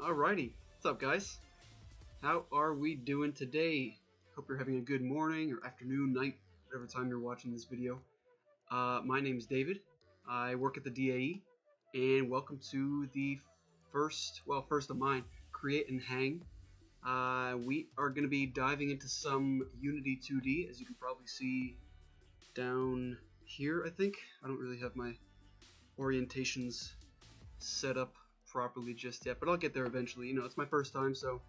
Alrighty, what's up guys? How are we doing today? Hope you're having a good morning or afternoon, night, whatever time you're watching this video. My name's David. I work at the DAE, and welcome to the first of mine, Create and Hang. We are going to be diving into some Unity 2D, as you can probably see down here, I think. I don't really have my orientations set up properly just yet, but I'll get there eventually. You know, it's my first time, so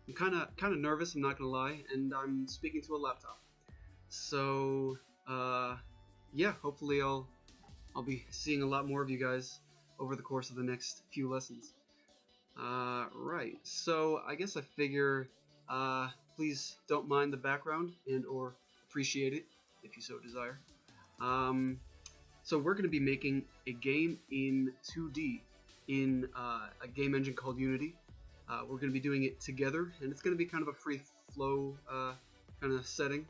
I'm kind of nervous, I'm not gonna lie, and I'm speaking to a laptop. So yeah, hopefully I'll be seeing a lot more of you guys over the course of the next few lessons. Right, so I guess I figure please don't mind the background and or appreciate it if you so desire. So we're going to be making a game in 2D in a game engine called Unity. We're going to be doing it together, and it's going to be kind of a free flow kind of setting.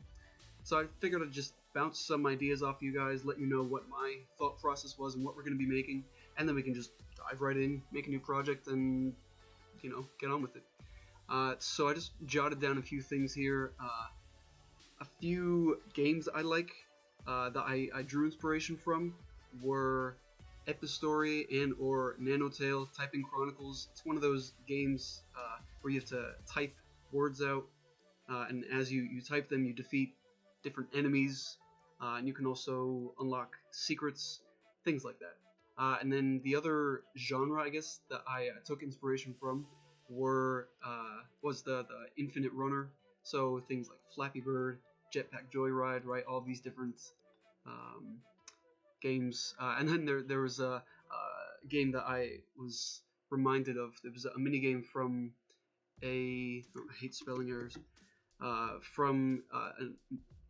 So I figured I'd just bounce some ideas off you guys, let you know what my thought process was and what we're going to be making, and then we can just dive right in, make a new project, and you know, get on with it. So I just jotted down a few things here, a few games I like that I drew inspiration from were Epistory and or Nanotale Typing Chronicles. It's one of those games where you have to type words out, and as you type them, you defeat different enemies, and you can also unlock secrets, things like that. And then the other genre, I guess, that I took inspiration from was the Infinite Runner. So things like Flappy Bird, Jetpack Joyride, right? All these different games. And then there was a game that I was reminded of. There was a mini game from I hate spelling errors. From an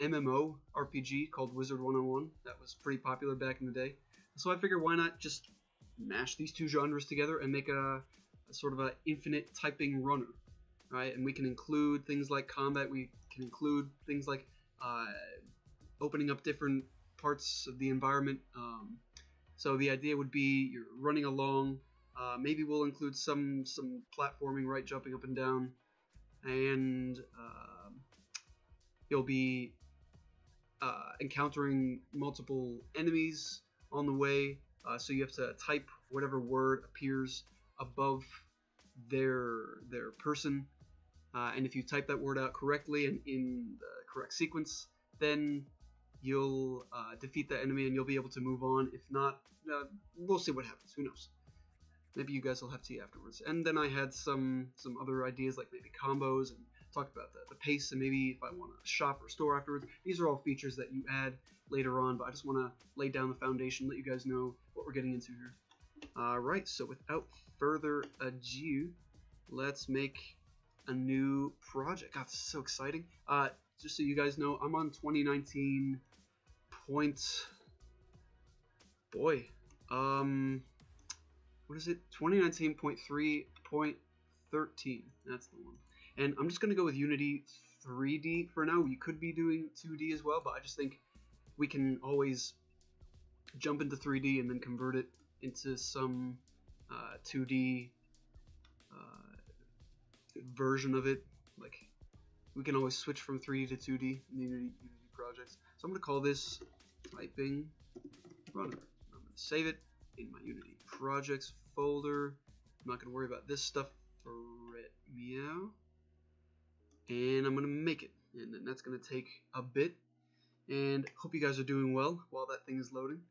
MMO RPG called Wizard 101 that was pretty popular back in the day. So I figured why not just mash these two genres together and make a sort of an infinite typing runner, right? And we can include things like combat. We can include things like opening up different parts of the environment. So the idea would be you're running along. Maybe we'll include some platforming, right, jumping up and down, and you'll be encountering multiple enemies on the way. So you have to type whatever word appears above their person, and if you type that word out correctly and in the correct sequence, then you'll defeat that enemy and you'll be able to move on. If not, we'll see what happens. Who knows? Maybe you guys will have tea afterwards. And then I had some other ideas, like maybe combos, and talked about the pace, and maybe if I want to shop or store afterwards. These are all features that you add later on, but I just want to lay down the foundation, let you guys know what we're getting into here. Alright, so without further ado, let's make a new project. God, this is so exciting. Just so you guys know, I'm on 2019 what is it? 2019.3.13. That's the one. And I'm just going to go with Unity 3D for now. We could be doing 2D as well, but I just think we can always jump into 3D and then convert it into some 2D version of it. Like, we can always switch from 3D to 2D in the Unity projects. So I'm going to call this Typing Runner. I'm going to save it in my Unity projects folder. I'm not going to worry about this stuff for it. Meow. And I'm going to make it. And then that's going to take a bit. And hope you guys are doing well while that thing is loading.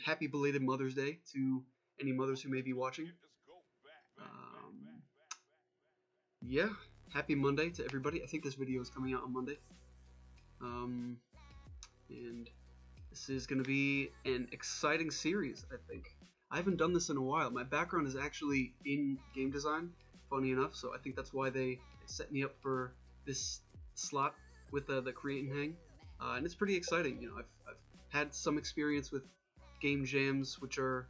Happy belated Mother's Day to any mothers who may be watching. Yeah, happy Monday to everybody. I think this video is coming out on Monday. And this is going to be an exciting series, I think. I haven't done this in a while. My background is actually in game design, funny enough, so I think that's why they set me up for this slot with the Create and Hang. And it's pretty exciting. You know, I've had some experience with game jams, which are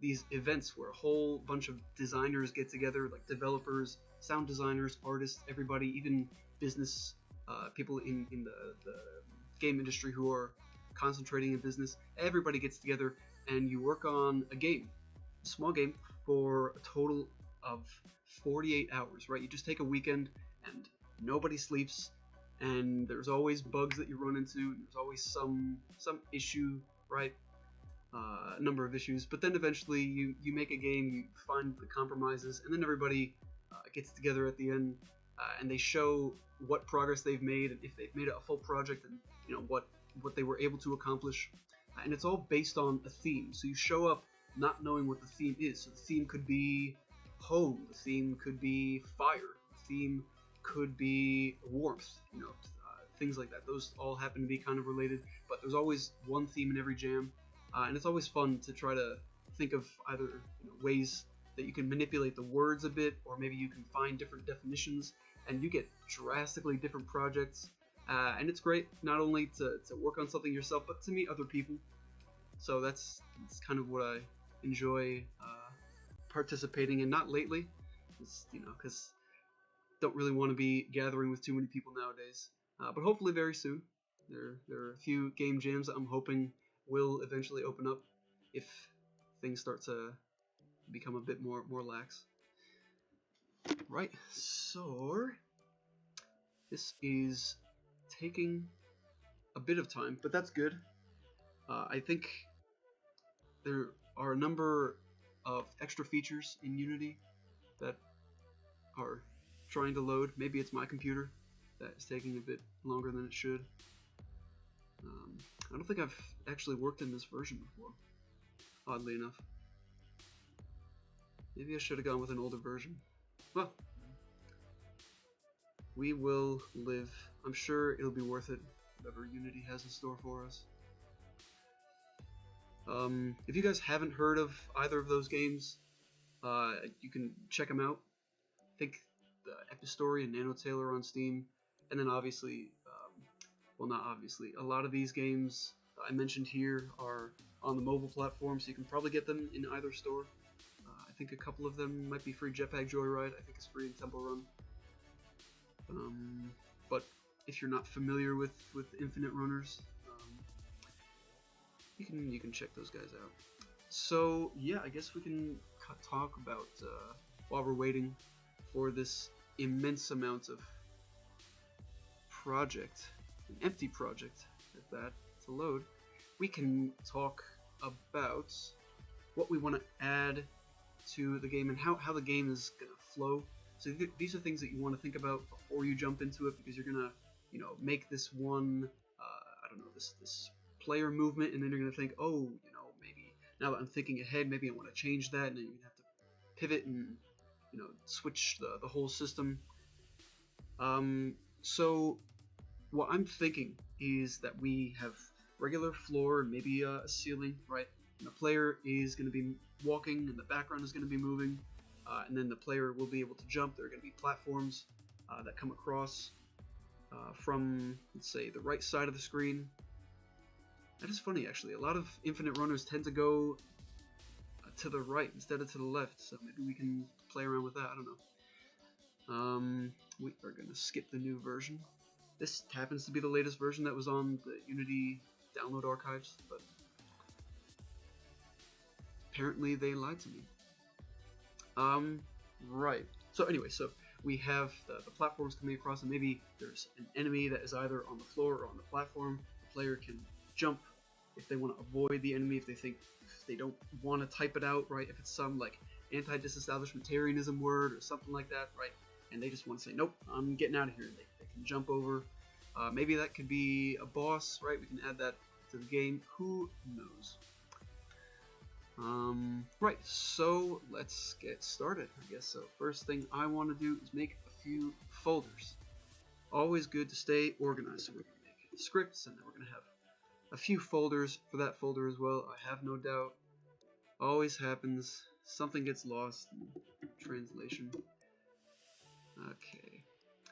these events where a whole bunch of designers get together, like developers, sound designers, artists, everybody, even business people in the game industry who are concentrating in business. Everybody gets together and you work on a game, a small game, for a total of 48 hours, right? You just take a weekend and nobody sleeps, and there's always bugs that you run into, and there's always some issue, right? A number of issues, but then eventually you make a game, you find the compromises, and then everybody gets together at the end, and they show what progress they've made, and if they've made it a full project, and what they were able to accomplish. And it's all based on a theme. So you show up not knowing what the theme is. So the theme could be home, the theme could be fire, the theme could be warmth, things like that. Those all happen to be kind of related, but there's always one theme in every jam. And it's always fun to try to think of either ways that you can manipulate the words a bit, or maybe you can find different definitions, and you get drastically different projects. And it's great not only to work on something yourself, but to meet other people. So that's kind of what I enjoy participating in. Not lately, because don't really want to be gathering with too many people nowadays. But hopefully very soon. There are a few game jams that I'm hoping will eventually open up if things start to become a bit more lax. Right, so this is taking a bit of time, but that's good. I think there are a number of extra features in Unity that are trying to load. Maybe it's my computer that is taking a bit longer than it should. I don't think I've actually worked in this version before, oddly enough. Maybe I should have gone with an older version. Well, we will live. I'm sure it'll be worth it, whatever Unity has in store for us. If you guys haven't heard of either of those games, you can check them out. I think the Epistory and Nanotail are on Steam, and then obviously, well, not obviously, a lot of these games I mentioned here are on the mobile platform, so you can probably get them in either store. I think a couple of them might be free. Jetpack Joyride, I think, is free in Temple Run. But if you're not familiar with Infinite Runners, you can check those guys out. So yeah, I guess we can talk about while we're waiting for this immense amount of project, an empty project at that, to load. We can talk about what we want to add to the game and how the game is gonna flow. So these are things that you want to think about before you jump into it, because you're gonna make this one I don't know, this player movement, and then you're gonna think, oh, maybe now that I'm thinking ahead, maybe I want to change that, and then you have to pivot and switch the whole system. So what I'm thinking is that we have regular floor and maybe a ceiling, right? And the player is going to be walking, and the background is going to be moving, and then the player will be able to jump. There are going to be platforms that come across from, let's say, the right side of the screen. That is funny, actually. A lot of Infinite Runners tend to go to the right instead of to the left, so maybe we can play around with that. I don't know. We are going to skip the new version. This happens to be the latest version that was on the Unity download archives, but apparently they lied to me. Right. So anyway, so we have the platforms coming across, and maybe there's an enemy that is either on the floor or on the platform. The player can jump if they want to avoid the enemy, if they don't want to type it out, right? If it's some like anti-disestablishmentarianism word or something like that, right? And they just want to say, nope, I'm getting out of here. They can jump over. Maybe that could be a boss, right? We can add that to the game. Who knows? Right, so let's get started, I guess. So first thing I want to do is make a few folders. Always good to stay organized. So we're going to make scripts, and then we're going to have a few folders for that folder as well. I have no doubt. Always happens. Something gets lost in translation. Okay.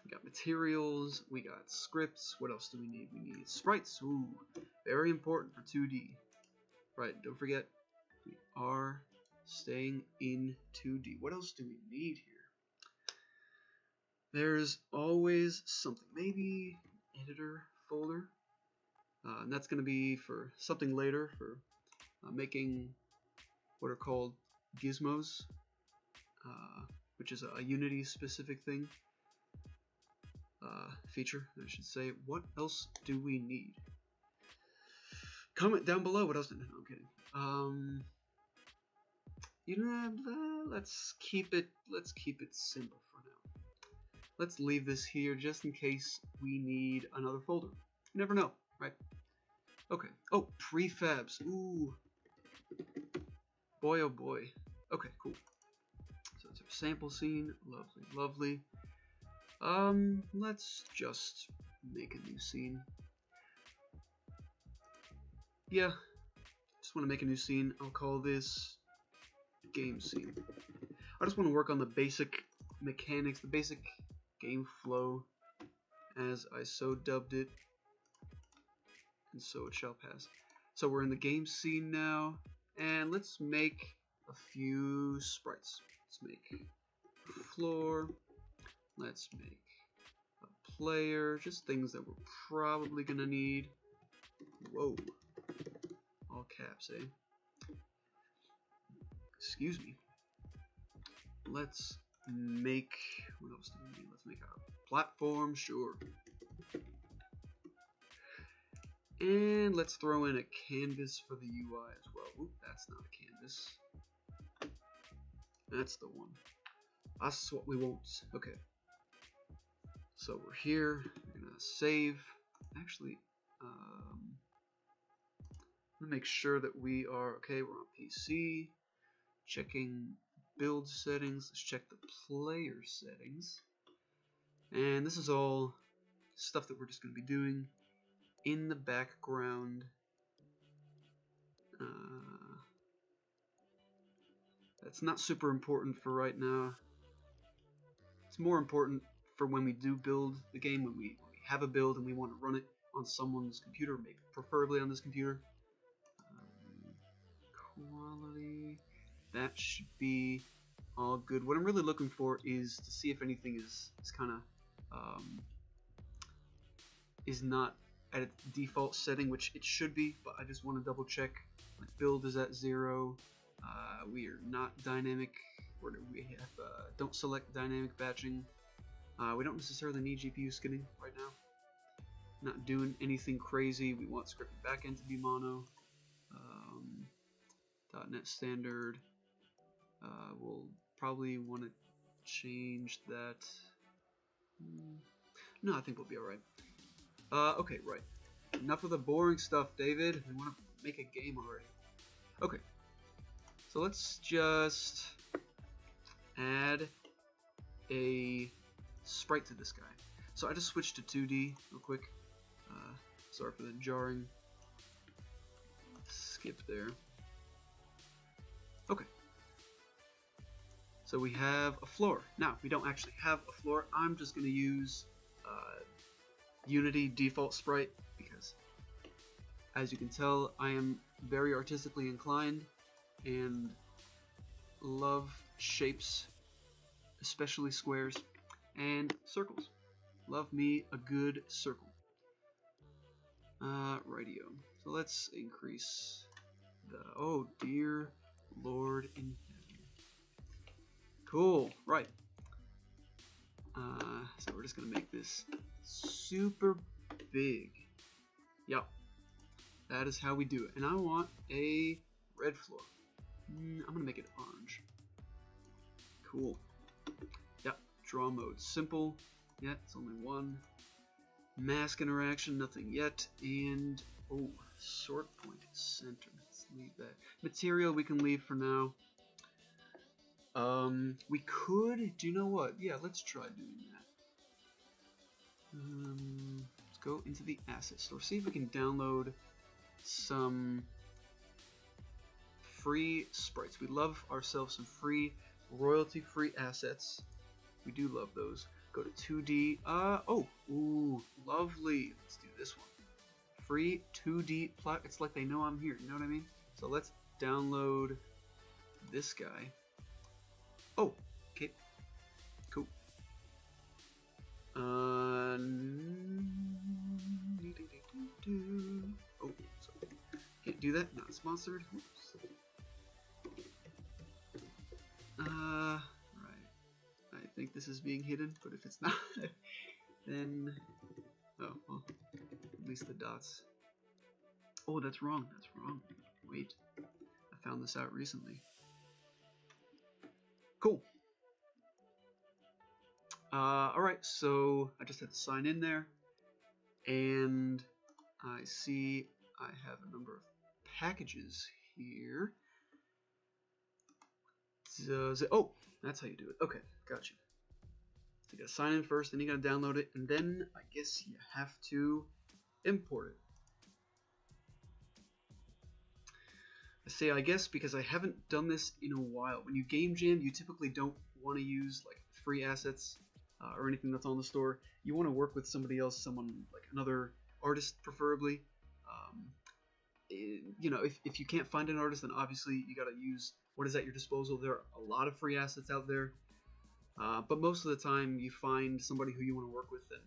We got materials. We got scripts. What else do we need? We need sprites. Ooh, very important for 2D. Right, don't forget, we are staying in 2D. What else do we need here? There's always something. Maybe editor folder. And that's going to be for something later, for making what are called gizmos. which is a Unity specific thing. Feature, I should say. What else do we need? Comment down below what else. No, I'm kidding. You know, let's keep it simple for now. Let's leave this here just in case we need another folder. You never know, right? Okay. Oh, prefabs. Ooh. Boy, oh boy. Okay, cool. So it's our sample scene. Lovely, lovely. Let's just make a new scene. Yeah, just want to make a new scene. I'll call this game scene. I just want to work on the basic mechanics, the basic game flow, as I so dubbed it, and so it shall pass. So we're in the game scene now, and let's make a few sprites. Let's make a floor. Let's make a player, just things that we're probably gonna need. Whoa, all caps, eh? Excuse me. Let's make, what else do we need? Let's make a platform, sure. And let's throw in a canvas for the UI as well. Oop, that's not a canvas. That's the one. That's what we want. Okay. So we're here. We're gonna save. Actually, I'm gonna make sure that we are okay. We're on PC. Checking build settings. Let's check the player settings. And this is all stuff that we're just gonna be doing in the background. That's not super important for right now. It's more important for when we do build the game, when we have a build and we want to run it on someone's computer, maybe preferably on this computer. Quality, that should be all good. What I'm really looking for is to see if anything is kind of is not at its default setting, which it should be, but I just want to double check. Like build is at 0. We are not dynamic. Or we have don't select dynamic batching. We don't necessarily need GPU skinning right now. Not doing anything crazy. We want scripted backend to be mono. .NET standard. We'll probably want to change that. No, I think we'll be alright. Okay, right. Enough of the boring stuff, David. We want to make a game already. Okay. So let's just add a sprite to this guy. So I just switched to 2D real quick. Sorry for the jarring skip there. Okay. So we have a floor. Now, we don't actually have a floor. I'm just going to use Unity default sprite because, as you can tell, I am very artistically inclined and love shapes, especially squares and circles. Love me a good circle. Radio. So let's increase the, oh dear Lord in heaven. Cool, right. So we're just gonna make this super big. Yep. That is how we do it. And I want a red floor. I'm gonna make it orange. Cool. Yep. Draw mode simple. Yeah, it's only one. Mask interaction, nothing yet. And oh, sort point center. Let's leave that. Material we can leave for now. We could. Do you know what? Yeah, let's try doing that. Let's go into the asset store. See if we can download some free sprites. We love ourselves some free, royalty-free assets. We do love those. Go to 2D. Oh, ooh, lovely. Let's do this one. Free 2D plot. It's like they know I'm here. You know what I mean? So let's download this guy. Oh, okay. Cool. Oh, sorry. Can't do that. Not sponsored. Whoops. Right. think this is being hidden, but if it's not, then... Oh, well, at least the dots. Oh, that's wrong, that's wrong. Wait, I found this out recently. Cool. Alright, so I just had to sign in there, and I see I have a number of packages here. Oh, that's how you do it. Okay, gotcha. So you gotta sign in first, then you gotta download it, and then I guess you have to import it. I say I guess because I haven't done this in a while. When you game jam, you typically don't want to use like free assets or anything that's on the store. You want to work with somebody else, someone like another artist preferably. You know, if you can't find an artist, then obviously you got to use what is at your disposal. There are a lot of free assets out there, but most of the time you find somebody who you want to work with, and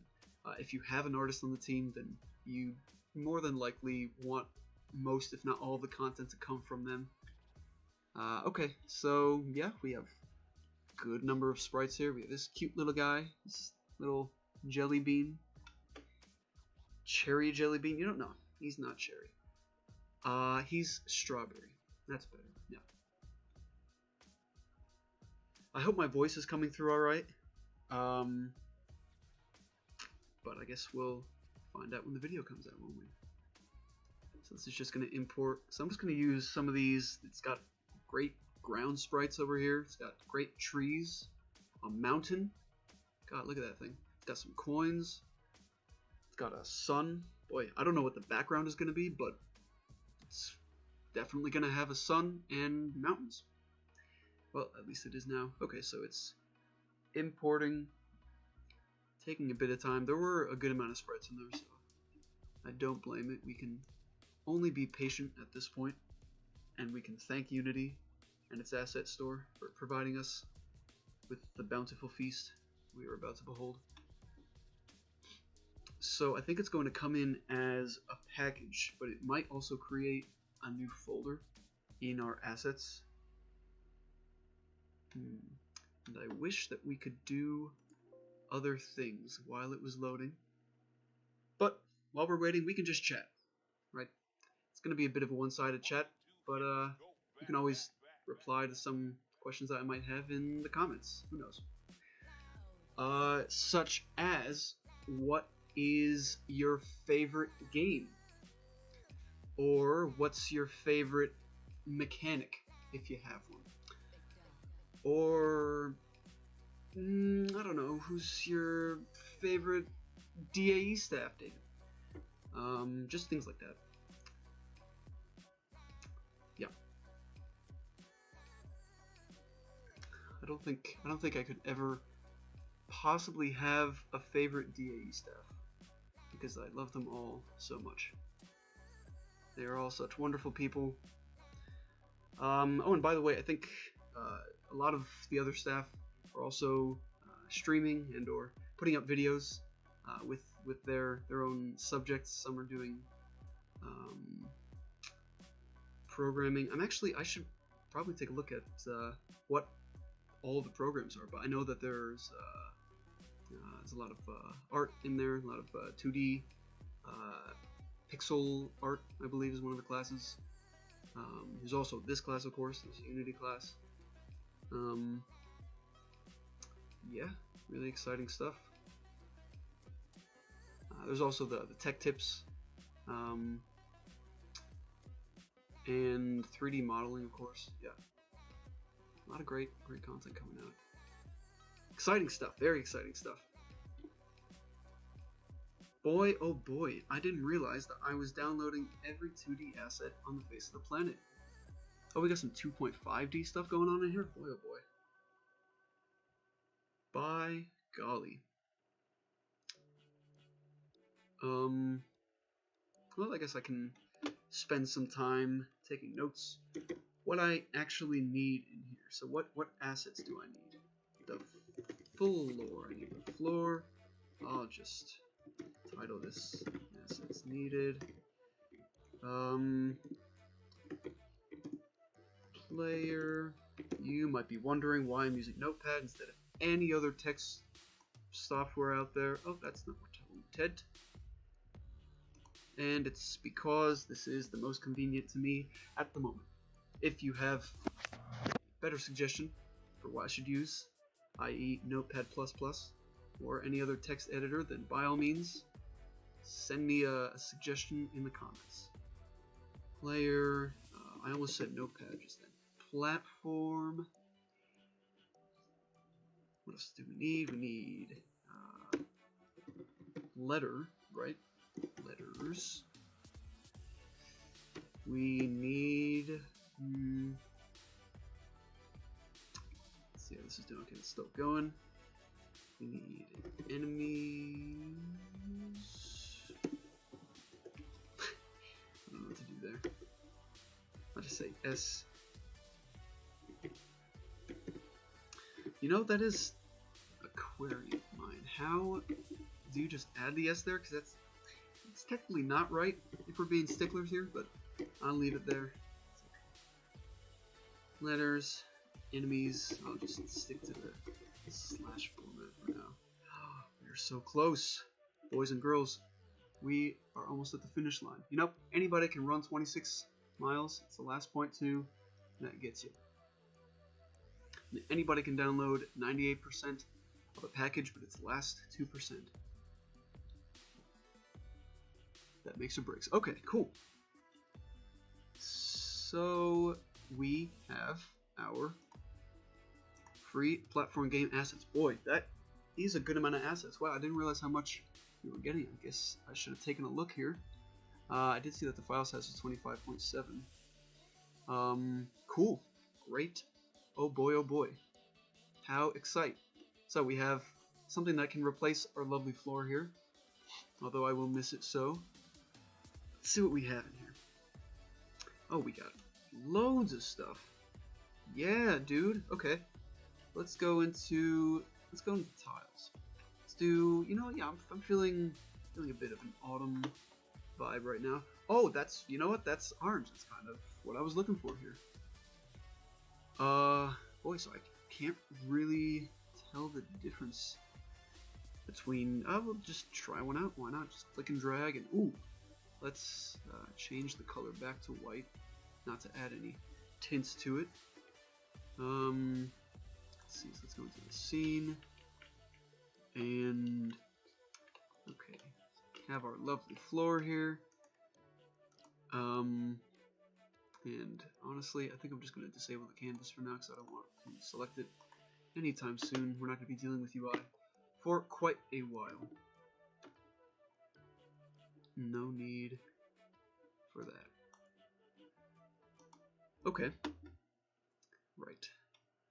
if you have an artist on the team, then you more than likely want most, if not all, of the content to come from them. Okay, so yeah, we have a good number of sprites here. We have this cute little guy, this little jelly bean, cherry jelly bean. You don't know, he's not cherry. He's strawberry. That's better. Yeah. I hope my voice is coming through all right. But I guess we'll find out when the video comes out, won't we? So this is just going to import. So I'm just going to use some of these. It's got great ground sprites over here. It's got great trees, a mountain. God, look at that thing. It's got some coins. It's got a sun. Boy, I don't know what the background is going to be, but it's definitely going to have a sun and mountains. Well, at least it is now. Okay, so it's importing, taking a bit of time. There were a good amount of sprites in there, so I don't blame it. We can only be patient at this point, and we can thank Unity and its asset store for providing us with the bountiful feast we are about to behold. So I think it's going to come in as a package, but it might also create a new folder in our assets. And I wish that we could do other things while it was loading. But while we're waiting, we can just chat, right? It's going to be a bit of a one-sided chat, but you can always reply to some questions that I might have in the comments. Who knows? Such as, what is your favorite game? Or what's your favorite mechanic, if you have one? Or, I don't know, who's your favorite DAE staff, David? Just things like that. Yeah. I don't think I could ever possibly have a favorite DAE staff, because I love them all so much. They are all such wonderful people. Oh, and by the way, I think a lot of the other staff are also streaming and or putting up videos with their own subjects. Some are doing programming. I should probably take a look at what all the programs are, but I know that there's a lot of art in there, a lot of 2D pixel art, I believe, is one of the classes. There's also this class, of course. There's a Unity class. Yeah, really exciting stuff. There's also the tech tips, and 3D modeling, of course. Yeah, a lot of great content coming out. Exciting stuff, very exciting stuff. Boy, oh boy, I didn't realize that I was downloading every 2D asset on the face of the planet. Oh, we got some 2.5D stuff going on in here? Boy, oh boy. By golly. Well, I guess I can spend some time taking notes. What I actually need in here. So what assets do I need? The floor. I need the floor. I'll just title this assets needed. Player. You might be wondering why I'm using Notepad instead of any other text software out there. Oh, that's not what I wanted. And it's because this is the most convenient to me at the moment. If you have a better suggestion for what I should use, i.e. Notepad++ or any other text editor, then by all means, send me a suggestion in the comments. Player, I almost said Notepad just then. Platform. What else do we need? We need letter, right? Letters. We need. Let's see how this is doing. Okay, it's still going. We need enemies. I don't know what to do there. I'll just say S. You know, that is a query of mine. How do you just add the S there? Because it's technically not right if we're being sticklers here, but I'll leave it there. Letters, enemies, I'll just stick to the slash format for now. We're so close, boys and girls. We are almost at the finish line. You know, anybody can run 26 miles. It's the last .2 that gets you. Anybody can download 98% of a package, but it's the last 2% that makes or breaks. Okay, cool. So we have our free platform game assets. Boy, that is a good amount of assets. Wow, I didn't realize how much we were getting. I guess I should have taken a look here. I did see that the file size was 25.7. Cool. Great. Oh boy. How exciting. So we have something that can replace our lovely floor here, although I will miss it so. Let's see what we have in here. Oh, we got loads of stuff. Yeah, dude. Okay. Let's go into tiles. Let's do, you know, yeah, I'm feeling a bit of an autumn vibe right now. Oh, that's, you know what? That's orange. That's kind of what I was looking for here. Boy, so I can't really tell the difference between, we'll just try one out. Why not? Just click and drag and, ooh, let's change the color back to white, not to add any tints to it. Let's see, so let's go into the scene, and, okay, have our lovely floor here. And honestly, I think I'm just going to disable the canvas for now because I don't want to select it anytime soon. We're not going to be dealing with UI for quite a while. No need for that. Okay. Right.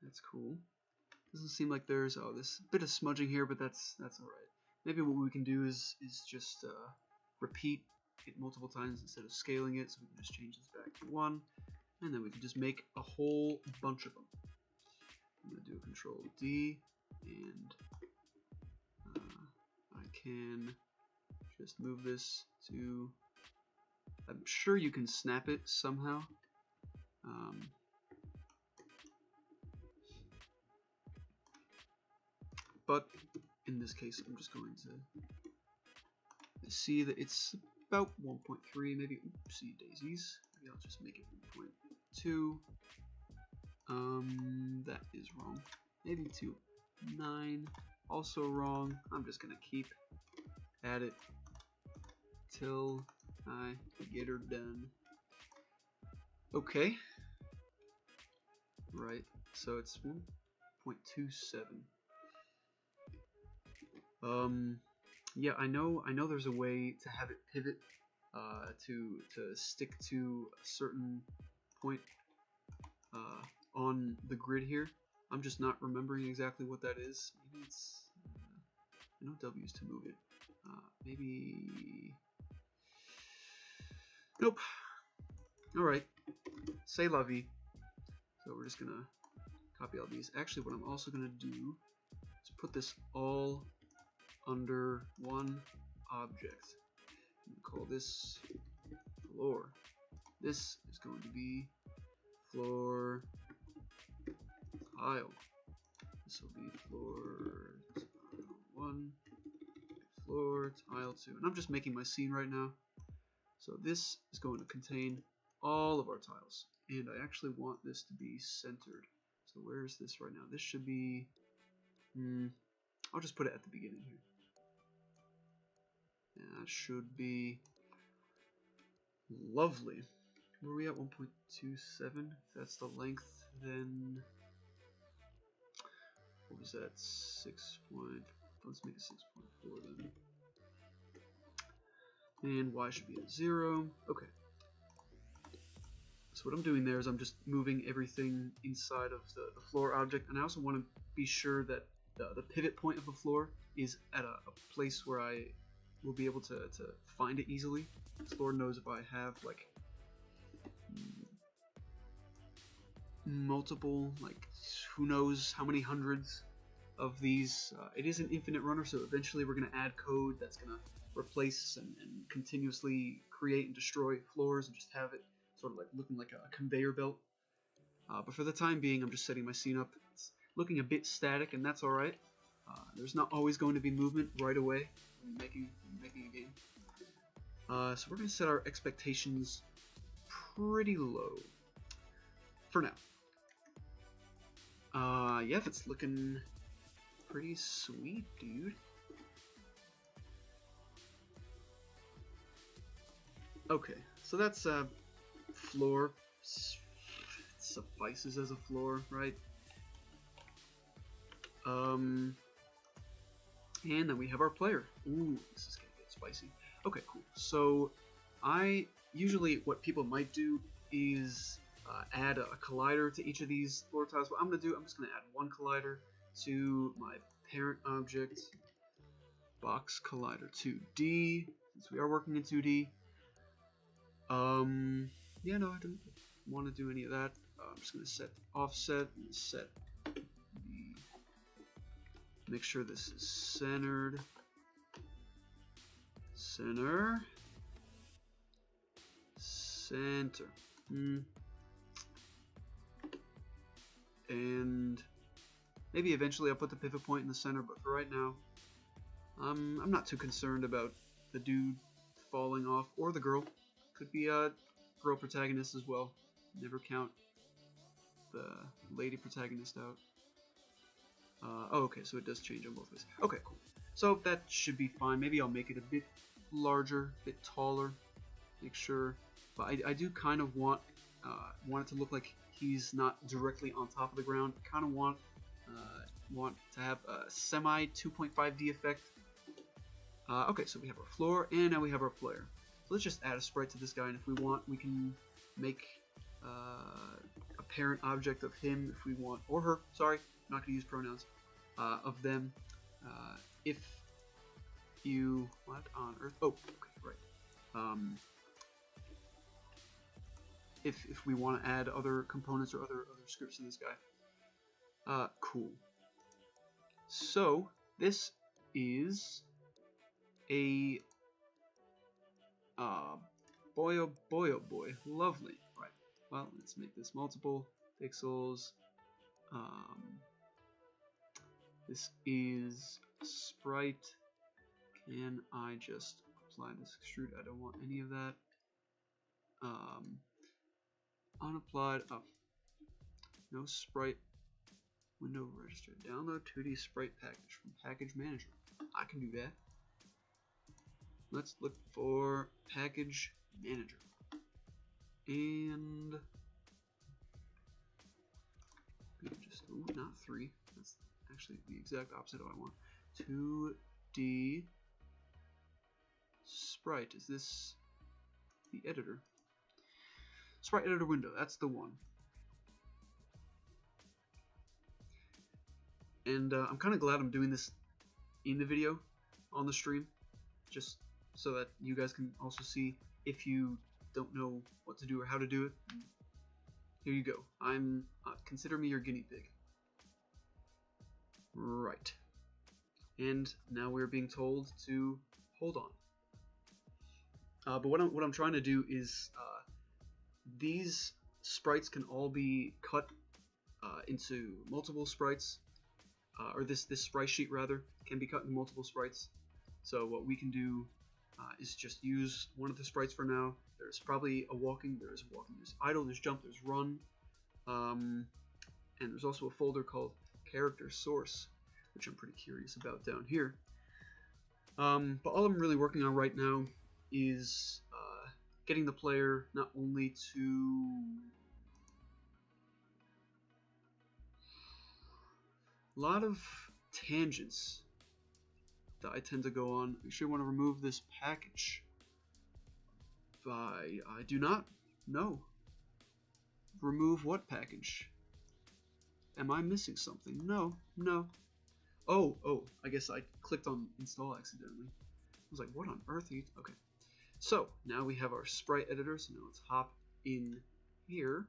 That's cool. Doesn't seem like there's this bit of smudging here, but that's alright. Maybe what we can do is just repeat it multiple times instead of scaling it, so we can just change this back to 1, and then we can just make a whole bunch of them. I'm going to do a Control D, and I can just move this to, I'm sure you can snap it somehow. But in this case, I'm just going to see that it's about 1.3, maybe, oopsie daisies. Maybe I'll just make it 1.2. That is wrong. Maybe 2.9, also wrong. I'm just gonna keep at it till I get her done. Okay. Right, so it's 1.27. Yeah, I know there's a way to have it pivot to stick to a certain point on the grid here. I'm just not remembering exactly what that is. Maybe it's I know W is to move it. Maybe nope. All right, c'est la vie. So we're just gonna copy all these. Actually, what I'm also gonna do is put this all under one object. Call this floor. This is going to be floor tile. This this will be floor 1, floor tile 2, and I'm just making my scene right now. So this is going to contain all of our tiles, and I actually want this to be centered. So where is this right now? This should be, I'll just put it at the beginning here. And that should be lovely. Where are we at? 1.27. If that's the length, then what was that? 6. Let's make it 6.4 then. And y should be at 0. Okay. So what I'm doing there is I'm just moving everything inside of the floor object, and I also want to be sure that the pivot point of the floor is at a place where I will be able to find it easily. Because Lord knows if I have like multiple, like who knows how many hundreds of these. It is an infinite runner, so eventually we're going to add code that's going to replace and continuously create and destroy floors and just have it sort of like looking like a conveyor belt. But for the time being, I'm just setting my scene up. It's looking a bit static, and that's alright. There's not always going to be movement right away when making a game. So we're going to set our expectations pretty low for now. Yeah, it's looking pretty sweet, dude. Okay, so that's floor. It suffices as a floor, right? And then we have our player. Ooh, this is gonna get spicy. Okay, cool. So usually what people might do is add a collider to each of these floor tiles. What I'm gonna do, I'm just gonna add one collider to my parent object, box collider 2D, since we are working in 2D. Yeah, no, I don't want to do any of that. I'm just gonna set offset and set make sure this is centered. Center. Center. And maybe eventually I'll put the pivot point in the center, but for right now, I'm not too concerned about the dude falling off, or the girl. Could be a girl protagonist as well. Never count the lady protagonist out. Oh, okay, so it does change on both ways. Okay, cool. So that should be fine. Maybe I'll make it a bit larger, a bit taller. Make sure. But I do kind of want it to look like he's not directly on top of the ground. I kind of want to have a semi 2.5D effect. Okay, so we have our floor, and now we have our player. So let's just add a sprite to this guy, and if we want, we can make a parent object of him if we want, or her. Sorry, I'm not going to use pronouns. Of them. If you... What on earth? Oh, okay, right. If we want to add other components or other scripts to this guy. Cool. So, this is a... boy, oh boy, oh boy. Lovely. Right. Well, let's make this multiple pixels. This is a sprite. Can I just apply this extrude? I don't want any of that. Unapplied. Oh. No sprite. Window register. Download 2D sprite package from package manager. I can do that. Let's look for package manager. And just not 3. That's actually the exact opposite of what I want. 2D sprite. Is this the editor? Sprite editor window. That's the one. And I'm kind of glad I'm doing this in the video on the stream, just so that you guys can also see if you don't know what to do or how to do it. Here you go. Consider me your guinea pig. Right. And now we're being told to hold on. But what I'm trying to do is these sprites can all be cut into multiple sprites. or this sprite sheet rather, can be cut into multiple sprites. So what we can do is just use one of the sprites for now. There's probably a walking, there's idle, there's jump, there's run, and there's also a folder called character source, which I'm pretty curious about down here. But all I'm really working on right now is getting the player not only to a lot of tangents that I tend to go on. I should want to remove this package. I do not know. Remove what package? Am I missing something? No. Oh, I guess I clicked on install accidentally. I was like, what on earth are you? Okay. So now we have our sprite editor. So now let's hop in here.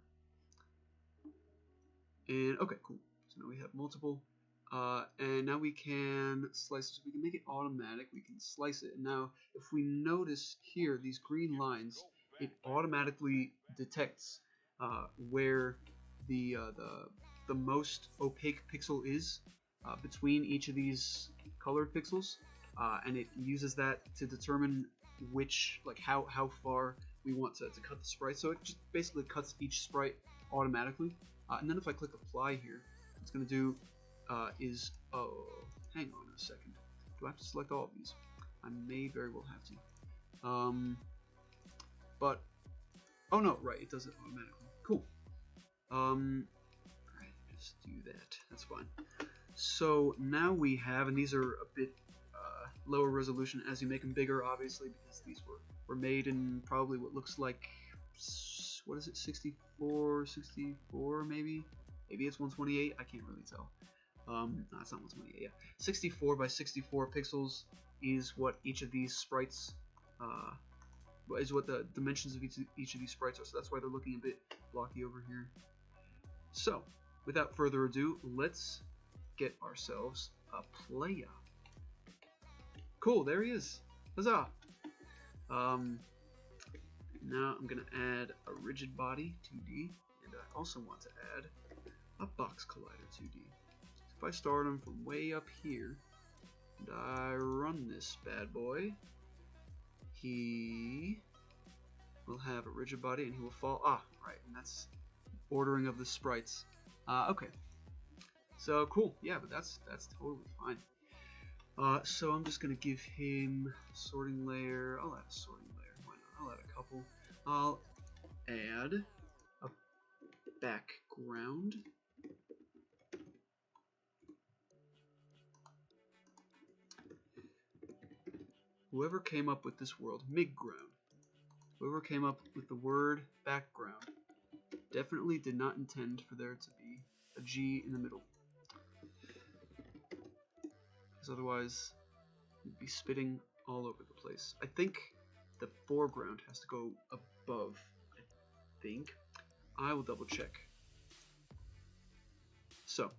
And okay, cool. So now we have multiple. And now we can slice it. So we can make it automatic. We can slice it. And now if we notice here, these green lines, it automatically detects where the most opaque pixel is between each of these colored pixels, and it uses that to determine which, like how far we want to cut the sprite. So it just basically cuts each sprite automatically. And then if I click apply here, what it's going to do is, hang on a second. Do I have to select all of these? I may very well have to. But, oh no, right, it does it automatically. Cool. Alright, just do that. That's fine. So now we have, and these are a bit lower resolution as you make them bigger, obviously, because these were made in probably what looks like, what is it, 64 maybe? Maybe it's 128, I can't really tell. No, it's not 128, yeah. 64 by 64 pixels is what each of these sprites, is what the dimensions of each of these sprites are, so that's why they're looking a bit blocky over here. So, without further ado, let's get ourselves a player. Cool, there he is. Huzzah! Now I'm going to add a rigid body 2D, and I also want to add a box collider 2D. If I start him from way up here, and I run this bad boy, he will have a rigid body and he will fall. Right, and that's ordering of the sprites. Okay. So cool, yeah, but that's totally fine. So I'm just gonna give him sorting layer. I'll add a sorting layer. Why not? I'll add a couple. I'll add a background. Whoever came up with this world, midground. Whoever came up with the word background definitely did not intend for there to be a G in the middle. Because otherwise, you'd be spitting all over the place. I think the foreground has to go above. I think. I will double check. So,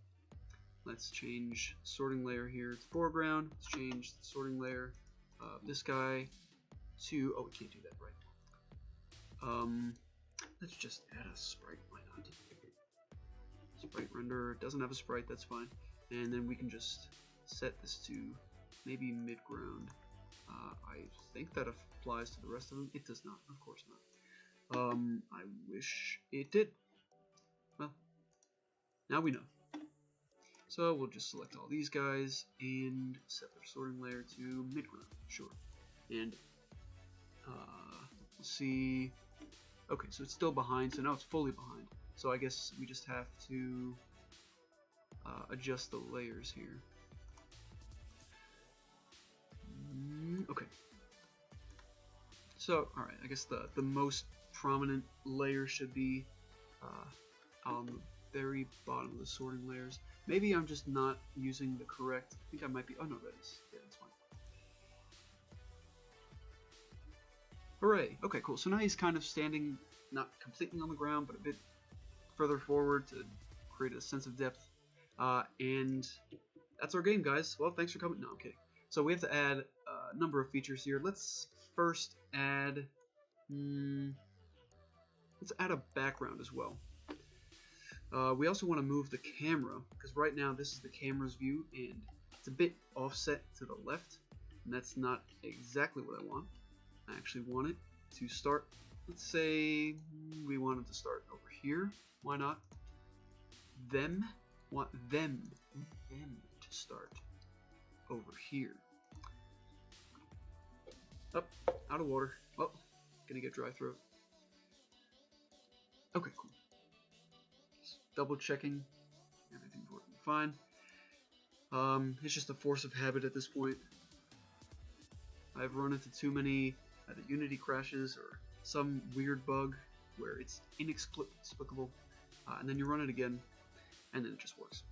let's change sorting layer here to foreground. Let's change the sorting layer of this guy to, oh, we can't do that, right? Let's just add a sprite, why not? Sprite render doesn't have a sprite, that's fine. And then we can just set this to maybe midground. I think that applies to the rest of them. It does not, of course not. I wish it did. Well, now we know. So we'll just select all these guys and set their sorting layer to midground, sure. And we'll see. Okay, so it's still behind, so now it's fully behind. So I guess we just have to adjust the layers here. Okay. So, alright, I guess the most prominent layer should be on the very bottom of the sorting layers. Maybe I'm just not using the correct, I think I might be, oh no, that is, yeah, that's fine. Hooray! Okay, cool. So now he's kind of standing, not completely on the ground, but a bit further forward to create a sense of depth. And that's our game, guys. Well, thanks for coming. No, I'm kidding. So we have to add a number of features here. Let's first add, let's add a background as well. We also want to move the camera, because right now this is the camera's view, and it's a bit offset to the left, and that's not exactly what I want. I actually want it to start, let's say we want it to start over here. Why not? Want them to start over here. Up, out of water. Oh, gonna get dry throat. Okay, cool. Just double checking, everything's working fine. It's just a force of habit at this point. I've run into too many either Unity crashes or some weird bug where it's inexplicable, and then you run it again, and then it just works.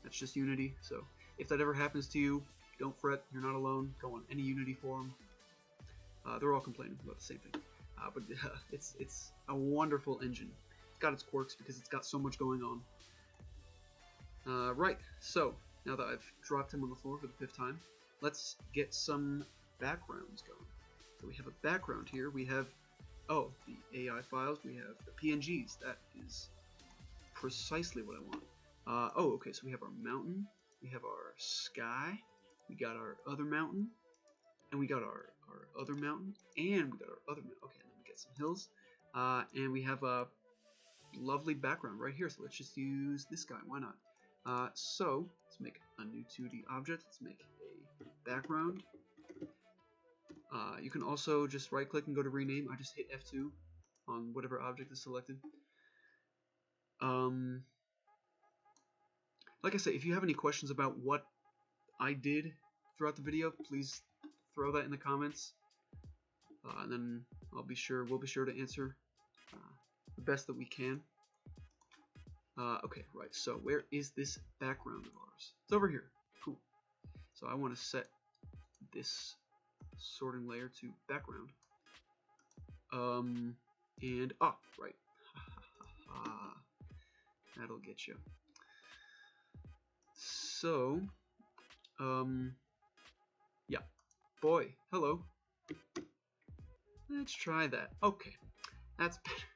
That's just Unity, so if that ever happens to you, don't fret, you're not alone. Go on any Unity forum. They're all complaining about the same thing. But it's a wonderful engine. It's got its quirks because it's got so much going on. Right, so now that I've dropped him on the floor for the 5th time, let's get some backgrounds going. So we have a background here. We have, oh, the AI files. We have the PNGs. That is precisely what I want. Oh, okay, so we have our mountain. We have our sky. We got our other mountain. And we got our other mountain. And we got our other mountain. Okay, and then we get some hills. And we have a lovely background right here. So let's just use this guy. Why not? So let's make a new 2D object. Let's make a background. You can also just right click and go to rename. I just hit F2 on whatever object is selected. Like I say, if you have any questions about what I did throughout the video, please throw that in the comments, and then we'll be sure to answer the best that we can. Okay, right. So where is this background of ours? It's over here. Cool. So I want to set this sorting layer to background. And right. That'll get you. So, yeah. Boy, hello. Let's try that. Okay, that's better.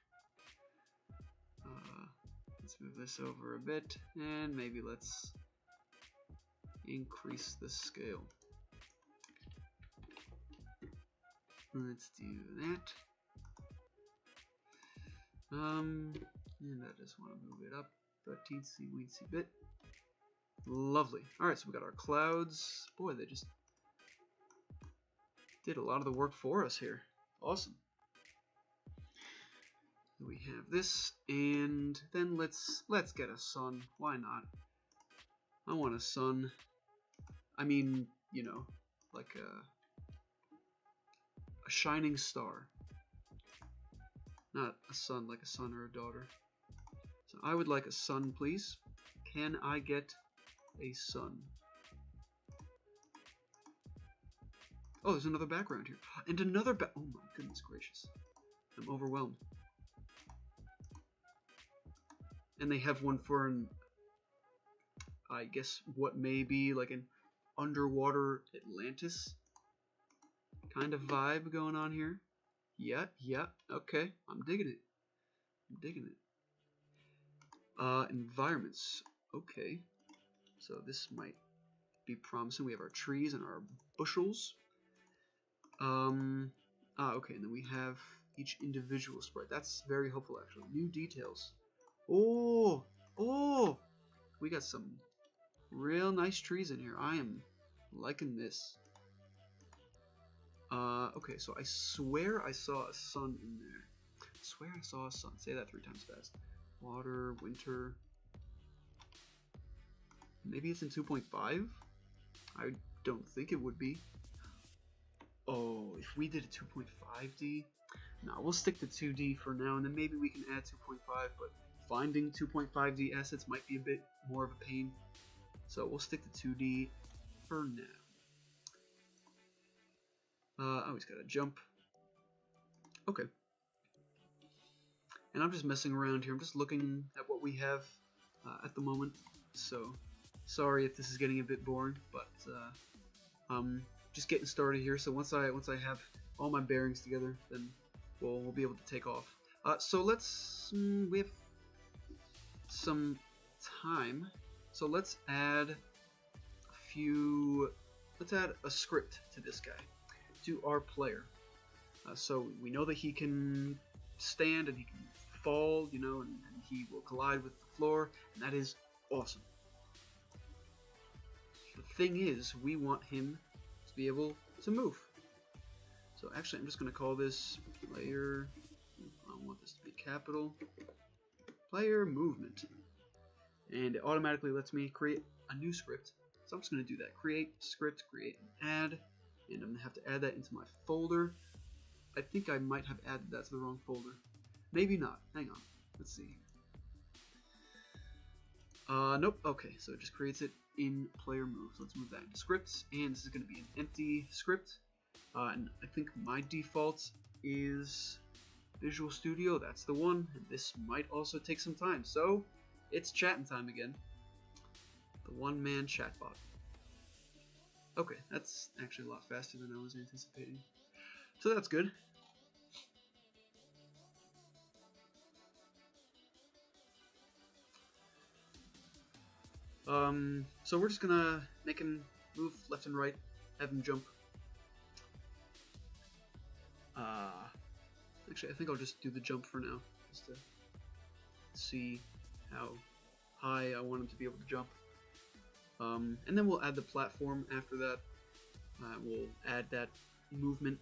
Let's move this over a bit, and maybe let's increase the scale. Let's do that. And I just want to move it up a teensy weensy bit. Lovely. Alright, so we got our clouds. Boy, they just did a lot of the work for us here. Awesome. We have this, and then let's get a sun. Why not? I want a sun. I mean, you know, like a shining star. Not a son like a son or a daughter. So I would like a sun, please. Can I get a sun? Oh, there's another background here. And another oh my goodness gracious. I'm overwhelmed. And they have one for an, I guess, what may be like an underwater Atlantis kind of vibe going on here. Yeah, okay. I'm digging it. Environments. Okay. So this might be promising. We have our trees and our bushels. Okay, and then we have each individual sprite. That's very helpful, actually. New details. Oh! We got some real nice trees in here. I am liking this. Okay, so I swear I saw a sun in there. I swear I saw a sun. Say that 3 times fast. Water, winter. Maybe it's in 2.5? I don't think it would be. Oh, if we did a 2.5D? No, we'll stick to 2D for now, and then maybe we can add 2.5, but finding 2.5D assets might be a bit more of a pain. So we'll stick to 2D for now. Oh, he's got a jump. Okay. And I'm just messing around here. I'm just looking at what we have at the moment. So, sorry if this is getting a bit boring, but just getting started here. So once I have all my bearings together, then we'll be able to take off. So let's we have some time. So let's add a script to this guy, to our player. So we know that he can stand and he can fall, you know, and he will collide with the floor, and that is awesome. The thing is, we want him to be able to move. So actually, I'm just going to call this player, I want this to be capital, player movement. And it automatically lets me create a new script. So I'm just going to do that. Create script, create an add, and I'm going to have to add that into my folder. I think I might have added that to the wrong folder. Maybe not. Hang on. Let's see. Nope. Okay, so it just creates it in player move. Let's move that into scripts, and this is going to be an empty script. And I think my default is Visual Studio. That's the one. And this might also take some time. So it's chatting time again. The one-man chatbot. Okay, that's actually a lot faster than I was anticipating. So that's good. So we're just gonna make him move left and right, have him jump. Actually, I think I'll just do the jump for now, just to see how high I want him to be able to jump. And then we'll add the platform after that. We'll add that movement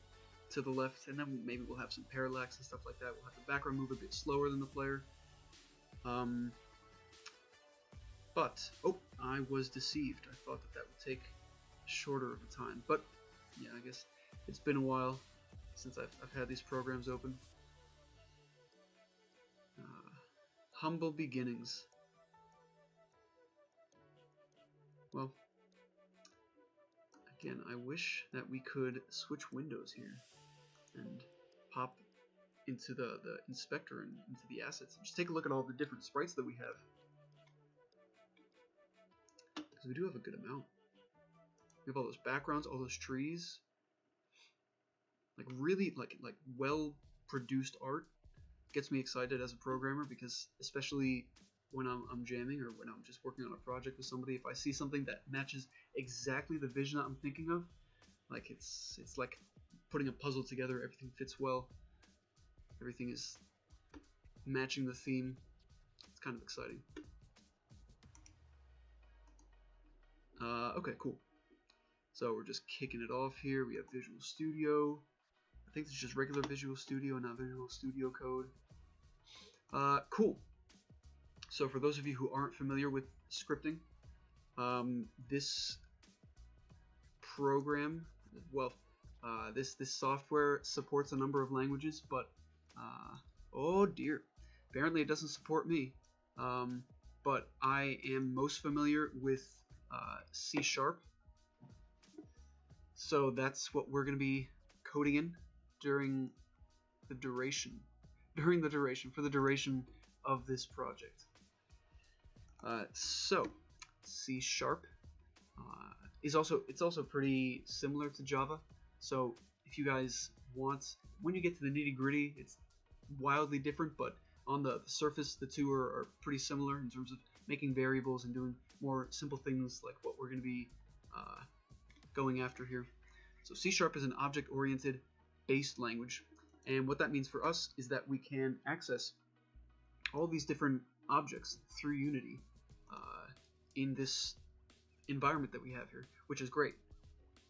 to the left, and then maybe we'll have some parallax and stuff like that. We'll have the background move a bit slower than the player. But, oh, I was deceived. I thought that would take shorter of a time. But, yeah, I guess it's been a while since I've had these programs open. Humble beginnings. Well, again, I wish that we could switch windows here and pop into the inspector and into the assets and just take a look at all the different sprites that we have. Because we do have a good amount. We have all those backgrounds, all those trees. Like really like well produced art gets me excited as a programmer, because especially when I'm jamming or when I'm just working on a project with somebody, if I see something that matches exactly the vision that I'm thinking of, like it's like putting a puzzle together, everything fits well, everything is matching the theme. It's kind of exciting. Okay, cool. So we're just kicking it off here. We have Visual Studio. I think it's just regular Visual Studio, not Visual Studio Code. Cool. So for those of you who aren't familiar with scripting, this program, well, this software supports a number of languages, but oh dear, apparently it doesn't support me. But I am most familiar with C#. So that's what we're going to be coding in during the duration for the duration of this project. So C# is also pretty similar to Java. So if you guys want, when you get to the nitty-gritty, it's wildly different, but on the surface the two are pretty similar in terms of making variables and doing more simple things like what we're going to be going after here. So C# is an object-oriented based language, and what that means for us is that we can access all these different objects through Unity in this environment that we have here, which is great.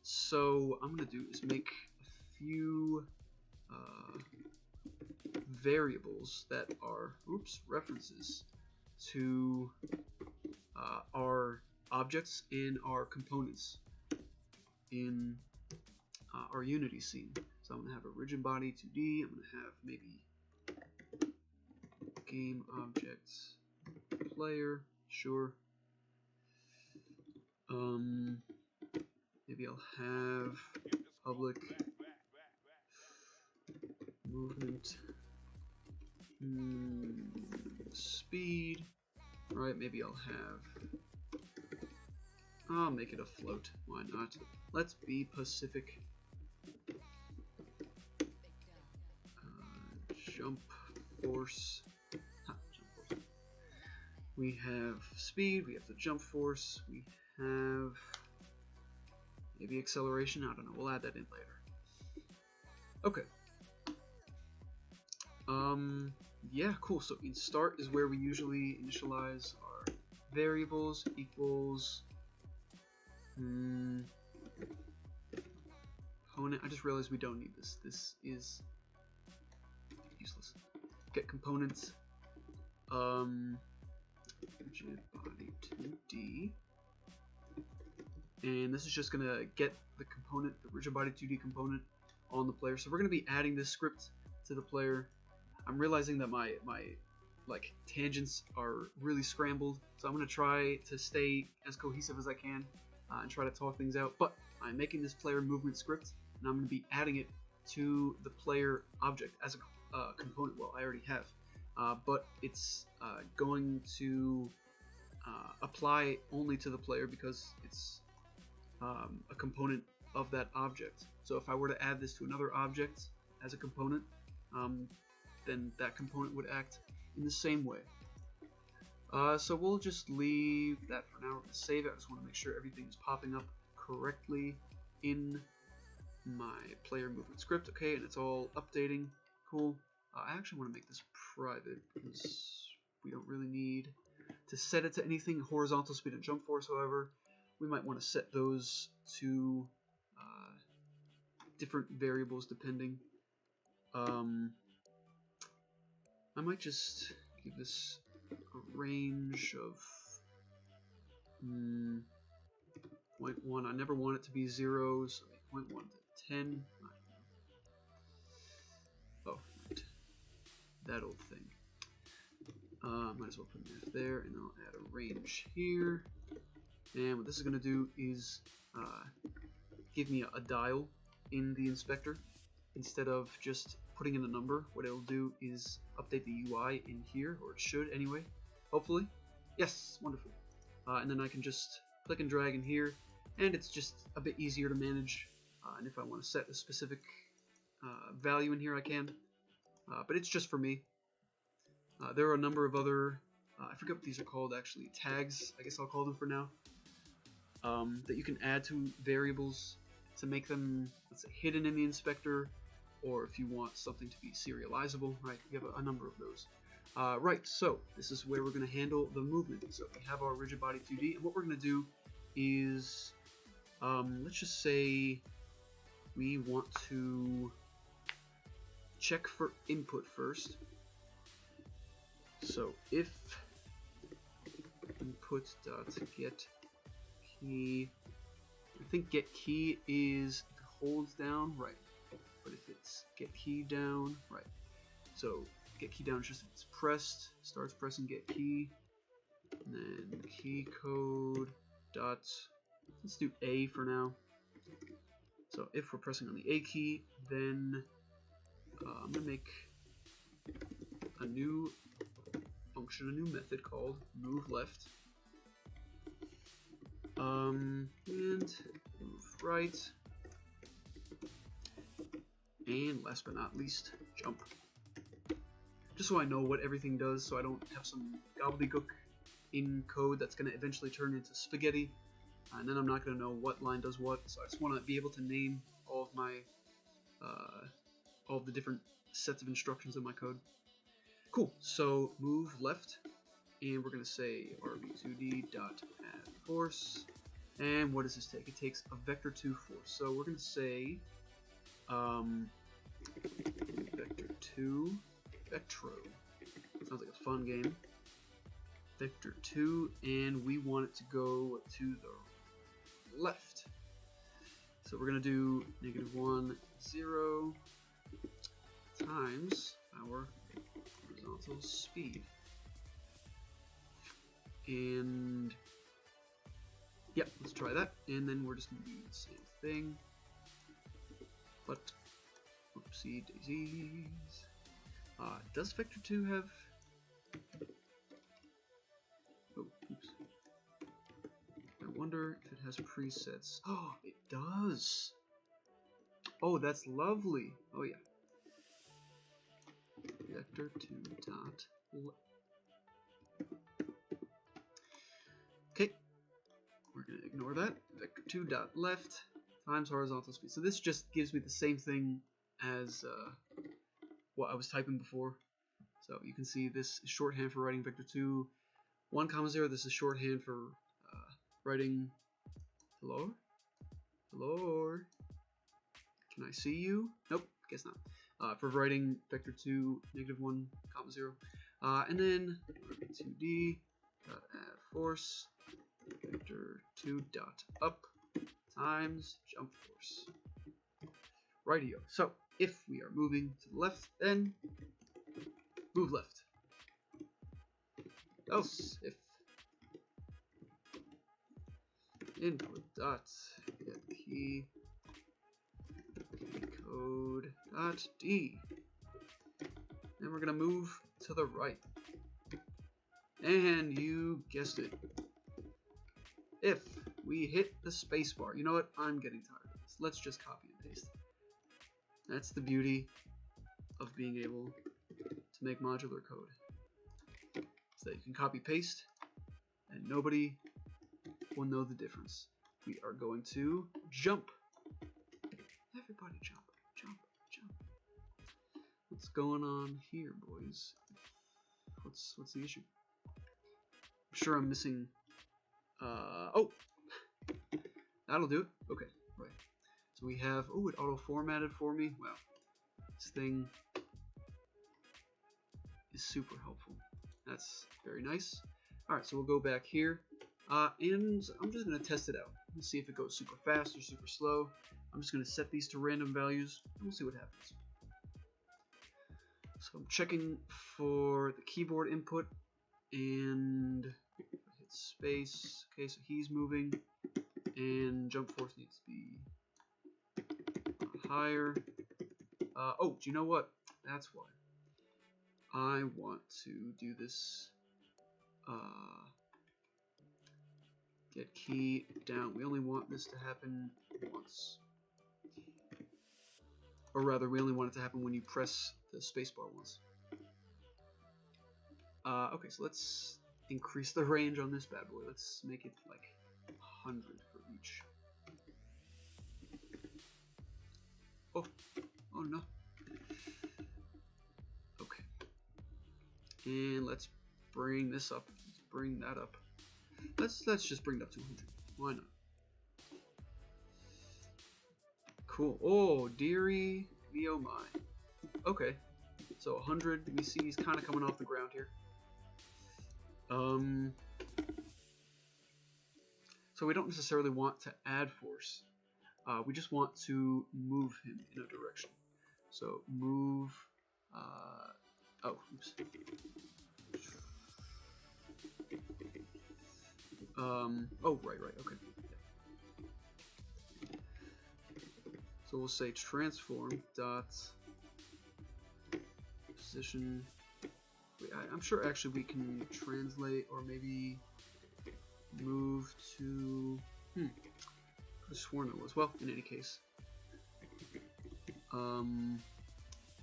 So I'm going to do is make a few variables that are references to our objects and our components in our Unity scene. So I'm going to have a rigid body 2D. I'm going to have maybe game objects player, sure. Maybe I'll have public movement speed. Right, maybe I'll make it a float. Why not? Let's be Pacific. Jump force. We have speed, we have the jump force, we have maybe acceleration, I don't know, we'll add that in later. Okay. Yeah, cool. So in start is where we usually initialize our variables equals component. I just realized we don't need this. This is useless. Get components. Rigid body 2D. And this is just gonna get the component, the rigid body 2D component on the player. So we're gonna be adding this script to the player. I'm realizing that my like tangents are really scrambled, so I'm gonna try to stay as cohesive as I can and try to talk things out. But I'm making this player movement script, and I'm gonna be adding it to the player object as a component. Well, I already have, but it's going to apply only to the player because it's a component of that object. So if I were to add this to another object as a component, then that component would act in the same way. So we'll just leave that for now. We're going to save it. I just want to make sure everything is popping up correctly in my player movement script. Okay, and it's all updating. Cool. I actually want to make this private because we don't really need to set it to anything. Horizontal speed and jump force, however, we might want to set those to different variables depending. I might just give this a range of 0.1. I never want it to be 0, so 0.1 to 10. Oh, that old thing. Might as well put an F there, and I'll add a range here. And what this is going to do is give me a dial in the inspector. Instead of just putting in a number, what it'll do is update the UI in here, or it should anyway, hopefully. Yes, wonderful. And then I can just click and drag in here, and it's just a bit easier to manage. And if I want to set a specific value in here, I can. But it's just for me. There are a number of other, I forget what these are called actually, tags, I guess I'll call them for now, that you can add to variables to make them, let's say, hidden in the inspector, or if you want something to be serializable, right? You have a number of those. Right, so this is where we're going to handle the movement. So we have our rigid body 2D, and what we're going to do is, let's just say we want to check for input first. So if input.get key, I think get key is holds down, right? But if it's get key down, right? So get key down is just if it's pressed, starts pressing get key, and then key code dot, let's do A for now. So if we're pressing on the A key, then I'm gonna make a new function, a new method called move left, and move right, and last but not least, jump. Just so I know what everything does, so I don't have some gobbledygook in code that's going to eventually turn into spaghetti, and then I'm not going to know what line does what. So I just want to be able to name all of my all of the different sets of instructions in my code. Cool. So move left, and we're going to say rb2d.add force. And what does this take? It takes a vector2 force. So we're going to say vector2 vectro. Sounds like a fun game. Vector2, and we want it to go to the left. So we're going to do -1, 0 times our horizontal speed. And yeah, let's try that. And then we're just going to do the same thing. But, oopsie daisies. Does vector2 have... Oh, oops. I wonder if it has presets. Oh, it does! Oh, that's lovely! Oh, yeah. Vector2 dot ignore that. Vector 2 dot left times horizontal speed. So this just gives me the same thing as what I was typing before. So you can see this is shorthand for writing vector 2 1, 0. This is shorthand for writing hello. Hello. Can I see you? Nope, guess not. For writing vector 2 -1, 0. And then 2d dot add force vector 2 dot up times jump force. Rightio. So if we are moving to the left, then move left. Else if input dot get key code dot d. Then we're gonna move to the right. And you guessed it. If we hit the spacebar, you know what? I'm getting tired of this. Let's just copy and paste. That's the beauty of being able to make modular code. So that you can copy paste and nobody will know the difference. We are going to jump. Everybody jump, jump, jump. What's going on here, boys? What's the issue? I'm sure I'm missing oh, that'll do it. Okay, right. So we have, oh, it auto formatted for me. Wow, this thing is super helpful. That's very nice. All right, so we'll go back here, and I'm just gonna test it out. Let's see if it goes super fast or super slow. I'm just gonna set these to random values, and we'll see what happens. So I'm checking for the keyboard input, and if I hit space. Okay, so he's moving, and jump force needs to be higher. Oh, do you know what? That's why. I want to do this. Get key down. We only want this to happen once. Or rather, we only want it to happen when you press the spacebar once. Okay, so let's increase the range on this bad boy. Let's make it like 100 for each. Oh, oh no. Okay. And let's bring this up. Let's bring that up. Let's just bring it up to 100. Why not? Cool. Oh, dearie me oh my. Okay. So 100, we see he's kind of coming off the ground here. So we don't necessarily want to add force. We just want to move him in a direction. So move. Oh, oops. Oh, right, okay. So we'll say transform dot position. Wait, I'm sure actually we can translate or maybe move to. I could have sworn it was. Well, in any case.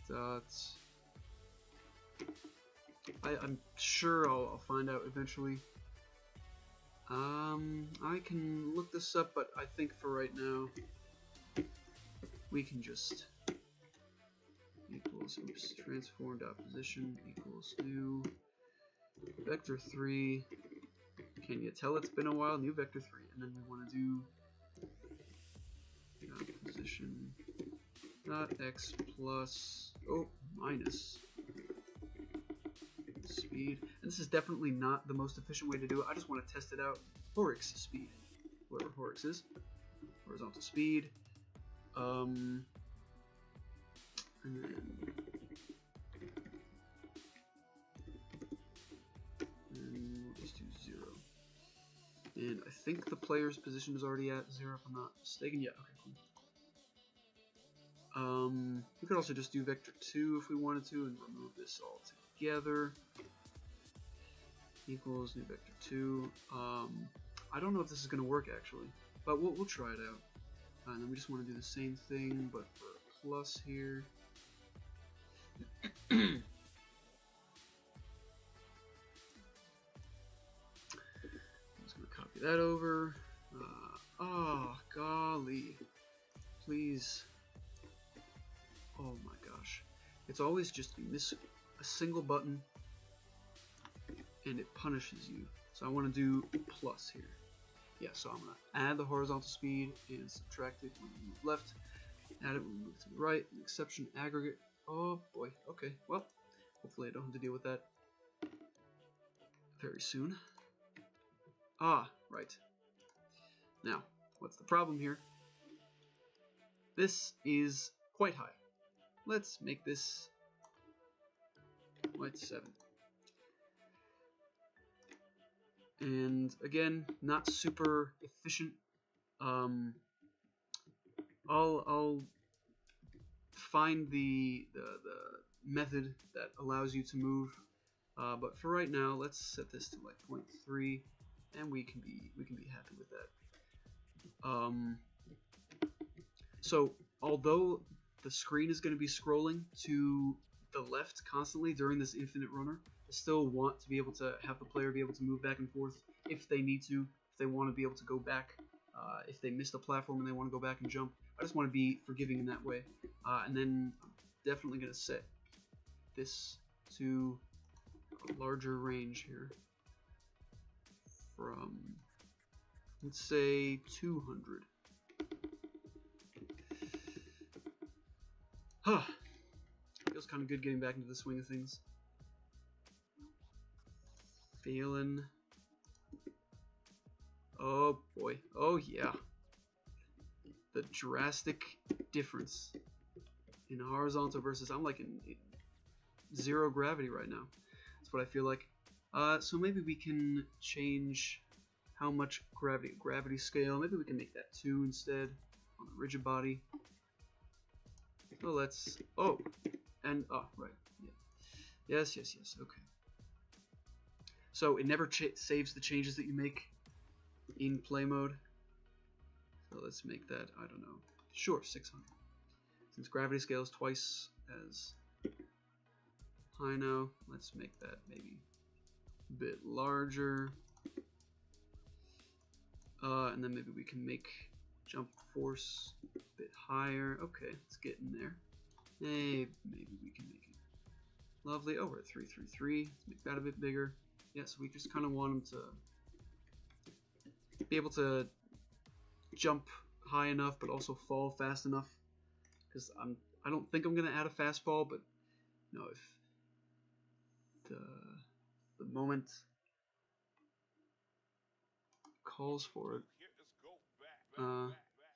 Dot. I'm sure I'll find out eventually. I can look this up, but I think for right now we can just equals transform dot position equals new vector 3. Can you tell it's been a while? New vector 3, and then we want to do position dot x plus minus speed. And this is definitely not the most efficient way to do it. I just want to test it out. Horix speed, whatever Horix is, horizontal speed. And then we'll just do 0. And I think the player's position is already at 0 if I'm not mistaken. Yeah, okay, cool. We could also just do vector 2 if we wanted to and remove this all together. Equals new vector 2. I don't know if this is going to work actually, but we'll try it out. And then we just want to do the same thing, but for a plus here. I'm just going to copy that over. Oh, golly. Please. Oh my gosh. It's always just you miss a single button and it punishes you. So I want to do plus here. Yeah, so I'm going to add the horizontal speed and subtract it when we move left. Add it when we move to the right. An exception aggregate. Oh boy. Okay, well, hopefully I don't have to deal with that very soon. Ah, right. Now, what's the problem here? This is quite high. Let's make this like 7. And again, not super efficient. I'll find the method that allows you to move. But for right now, let's set this to like 0.3, and we can be happy with that. So although the screen is going to be scrolling to the left constantly during this infinite runner, I still want to be able to have the player be able to move back and forth if they need to, if they want to be able to go back, if they missed a platform and they want to go back and jump. I just want to be forgiving in that way. And then I'm definitely going to set this to a larger range here from, let's say, 200. Huh. Feels kind of good getting back into the swing of things. Feeling. Oh boy. Oh yeah. The drastic difference in horizontal versus, I'm like in zero gravity right now. That's what I feel like. So maybe we can change how much gravity scale. Maybe we can make that 2 instead on the rigid body. So let's, oh, and, oh, right, yeah. Yes, okay. So it never saves the changes that you make in play mode. So let's make that, I don't know, sure, 600. Since gravity scale is twice as high now, let's make that maybe a bit larger. And then maybe we can make jump force a bit higher. Okay, let's get in there. Hey, maybe we can make it lovely. Oh, we're at 333. Let's make that a bit bigger. Yeah, so we just kind of want them to be able to jump high enough, but also fall fast enough. Because I don't think I'm gonna add a fastball, but you know, if the moment calls for it,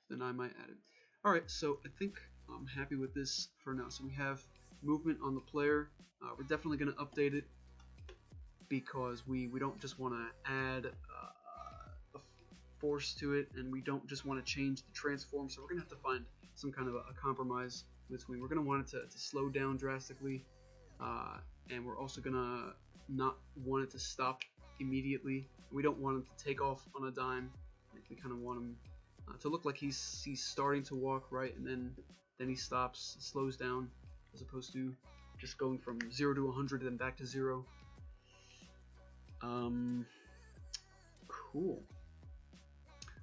then I might add it. Alright, so I think I'm happy with this for now. So we have movement on the player. We're definitely going to update it because we don't just want to add a force to it, and we don't just want to change the transform. So we're going to have to find some kind of a compromise between. We're going to want it to slow down drastically, and we're also going to not want it to stop immediately. We don't want him to take off on a dime. We kind of want him to look like he's starting to walk, right, and then he stops, slows down, as opposed to just going from 0 to 100 and then back to 0. Cool.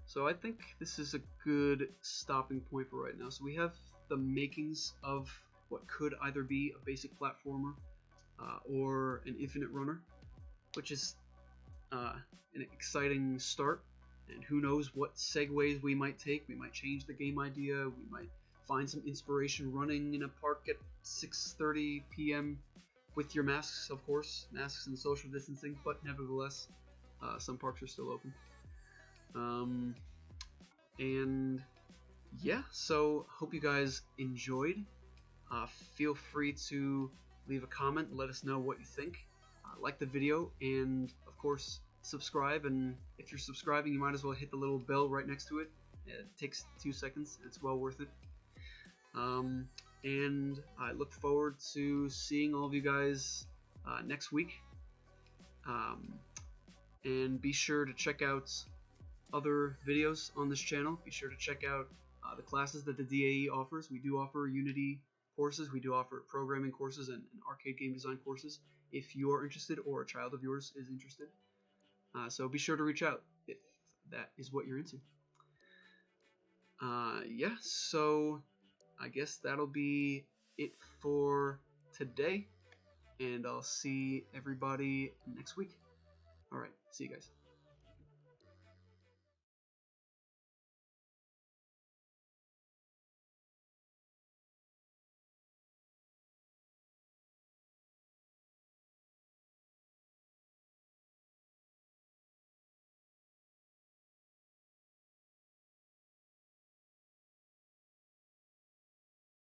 So I think this is a good stopping point for right now. So we have the makings of what could either be a basic platformer or an infinite runner, which is an exciting start. And who knows what segues we might take. We might change the game idea. We might find some inspiration running in a park at 6:30 p.m. with your masks, of course. Masks and social distancing, but nevertheless, some parks are still open. And yeah, so hope you guys enjoyed. Feel free to leave a comment and let us know what you think. Like the video, and of course, subscribe. And if you're subscribing, you might as well hit the little bell right next to it. It takes 2 seconds. It's well worth it. And I look forward to seeing all of you guys next week. And be sure to check out other videos on this channel. Be sure to check out the classes that the DAE offers. We do offer Unity courses. We do offer programming courses and arcade game design courses if you are interested or a child of yours is interested. So be sure to reach out if that is what you're into. Yeah, so I guess that'll be it for today, and I'll see everybody next week. All right, see you guys.